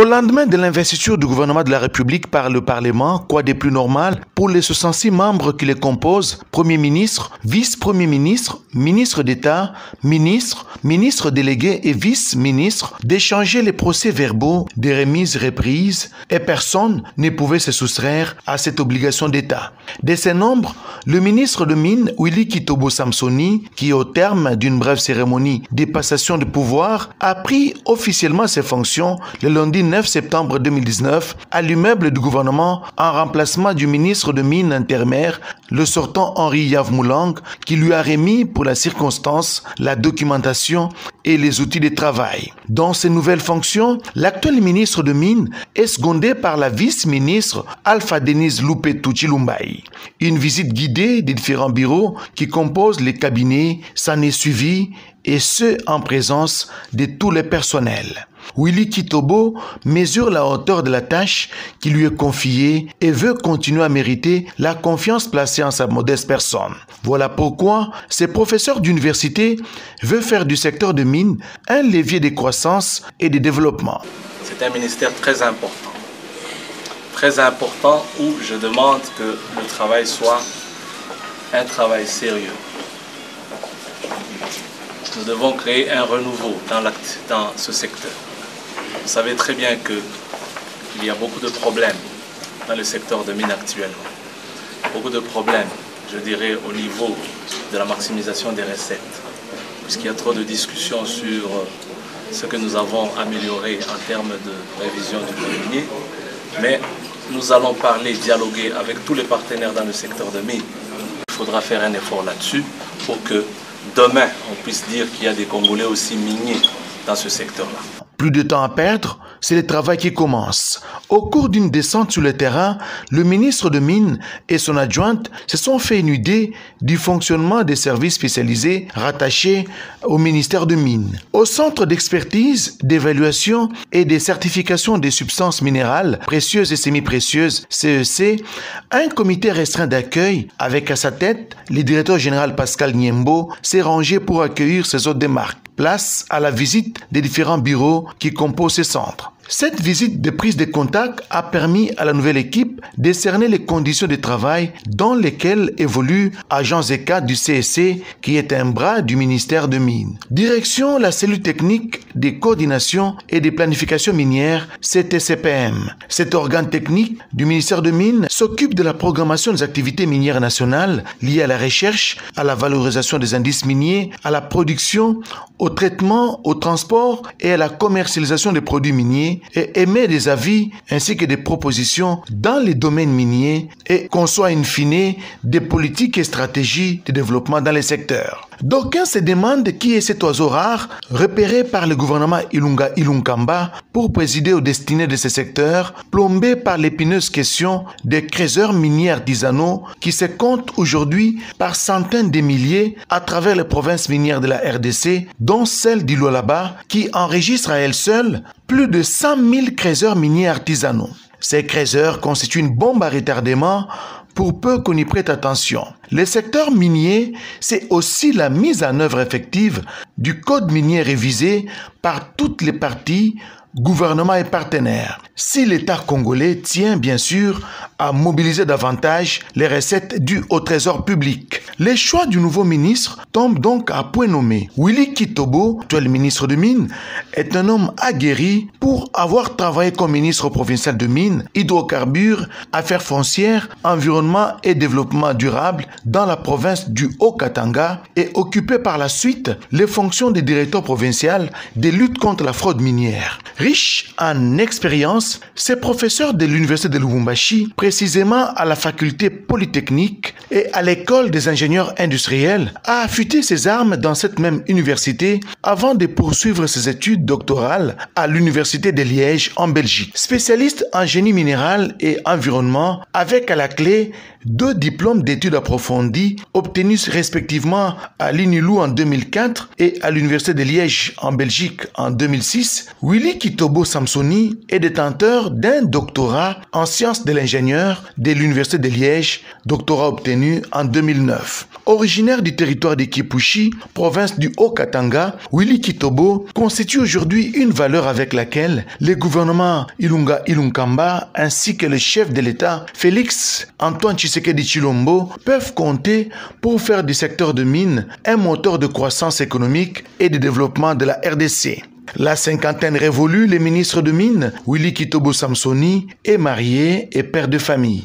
Au lendemain de l'investiture du gouvernement de la République par le Parlement, quoi de plus normal pour les 66 membres qui les composent, Premier ministre, vice-premier ministre, ministre d'État, ministre, ministre délégué et vice-ministre, d'échanger les procès-verbaux des remises-reprises et personne ne pouvait se soustraire à cette obligation d'État. De ces nombres, le ministre de Mines, Willy Kitobo Samsoni, qui au terme d'une brève cérémonie de passation de pouvoir, a pris officiellement ses fonctions le lundi 9 septembre 2019 à l'immeuble du gouvernement en remplacement du ministre de Mines intérimaire, le sortant Henri Yavmoulang, qui lui a remis pour la circonstance la documentation et les outils de travail. Dans ces nouvelles fonctions, l'actuel ministre de Mines est secondé par la vice-ministre Alpha Denise Lupetu Chilumbai. Une visite guidée des différents bureaux qui composent les cabinets s'en est suivie et ce en présence de tous les personnels. Willy Kitobo mesure la hauteur de la tâche qui lui est confiée et veut continuer à mériter la confiance placée en sa modeste personne. Voilà pourquoi ce professeur d'université veut faire du secteur de mines un levier de croissance et de développement. C'est un ministère très important où je demande que le travail soit un travail sérieux. Nous devons créer un renouveau dans ce secteur. Vous savez très bien qu'il y a beaucoup de problèmes dans le secteur de mines actuellement. Beaucoup de problèmes, je dirais, au niveau de la maximisation des recettes. Puisqu'il y a trop de discussions sur ce que nous avons amélioré en termes de révision du code minier. Mais nous allons parler, dialoguer avec tous les partenaires dans le secteur de mines. Il faudra faire un effort là-dessus pour que demain, on puisse dire qu'il y a des Congolais aussi miniers dans ce secteur-là. Plus de temps à perdre, c'est le travail qui commence. Au cours d'une descente sur le terrain, le ministre de Mines et son adjointe se sont fait une idée du fonctionnement des services spécialisés rattachés au ministère de Mines. Au Centre d'expertise, d'évaluation et de certification des substances minérales précieuses et semi-précieuses, CEC, un comité restreint d'accueil avec à sa tête le directeur général Pascal Niembo s'est rangé pour accueillir ces hôtes de marque. Place à la visite des différents bureaux qui composent ces centres. Cette visite de prise de contact a permis à la nouvelle équipe de cerner les conditions de travail dans lesquelles évolue Agence ECA du CSC, qui est un bras du ministère de Mines. Direction la cellule technique de coordination et de planification minière, CTCPM. Cet organe technique du ministère de Mines s'occupe de la programmation des activités minières nationales liées à la recherche, à la valorisation des indices miniers, à la production, au traitement, au transport et à la commercialisation des produits miniers et émet des avis ainsi que des propositions dans les domaines miniers et conçoit in fine des politiques et stratégies de développement dans les secteurs. D'aucuns se demandent qui est cet oiseau rare repéré par le gouvernement Ilunga Ilunkamba pour présider aux destinées de ces secteurs, plombé par l'épineuse question des creuseurs miniers artisanaux qui se comptent aujourd'hui par centaines de milliers à travers les provinces minières de la RDC, dont celle du Lualaba, qui enregistre à elle seule plus de 100 000 creuseurs miniers artisanaux. Ces creuseurs constituent une bombe à retardement pour peu qu'on y prête attention. Le secteur minier, c'est aussi la mise en œuvre effective du code minier révisé par toutes les parties, gouvernement et partenaires. Si l'État congolais tient bien sûr à mobiliser davantage les recettes dues au trésor public. Les choix du nouveau ministre tombent donc à point nommé. Willy Kitobo, actuel ministre de Mines, est un homme aguerri pour avoir travaillé comme ministre provincial de Mines, hydrocarbures, affaires foncières, environnement et développement durable dans la province du Haut-Katanga et occupé par la suite les fonctions de directeur provincial des luttes contre la fraude minière. Riche en expérience, ce professeur de l'université de Lubumbashi, précisément à la faculté polytechnique et à l'école des ingénieurs industriels, a affûté ses armes dans cette même université avant de poursuivre ses études doctorales à l'université de Liège en Belgique. Spécialiste en génie minéral et environnement, avec à la clé 2 diplômes d'études approfondies obtenus respectivement à l'INILU en 2004 et à l'université de Liège en Belgique en 2006, Willy Kitobo Kitobo Samsoni est détenteur d'un doctorat en sciences de l'ingénieur de l'Université de Liège, doctorat obtenu en 2009. Originaire du territoire de Kipushi, province du Haut-Katanga, Willy Kitobo constitue aujourd'hui une valeur avec laquelle les gouvernements Ilunga Ilunkamba ainsi que le chef de l'État, Félix Antoine Tshisekedi Tshilombo, peuvent compter pour faire du secteur de mines un moteur de croissance économique et de développement de la RDC. La cinquantaine révolue, le ministre de Mines, Willy Kitobo Samsoni, est marié et père de famille.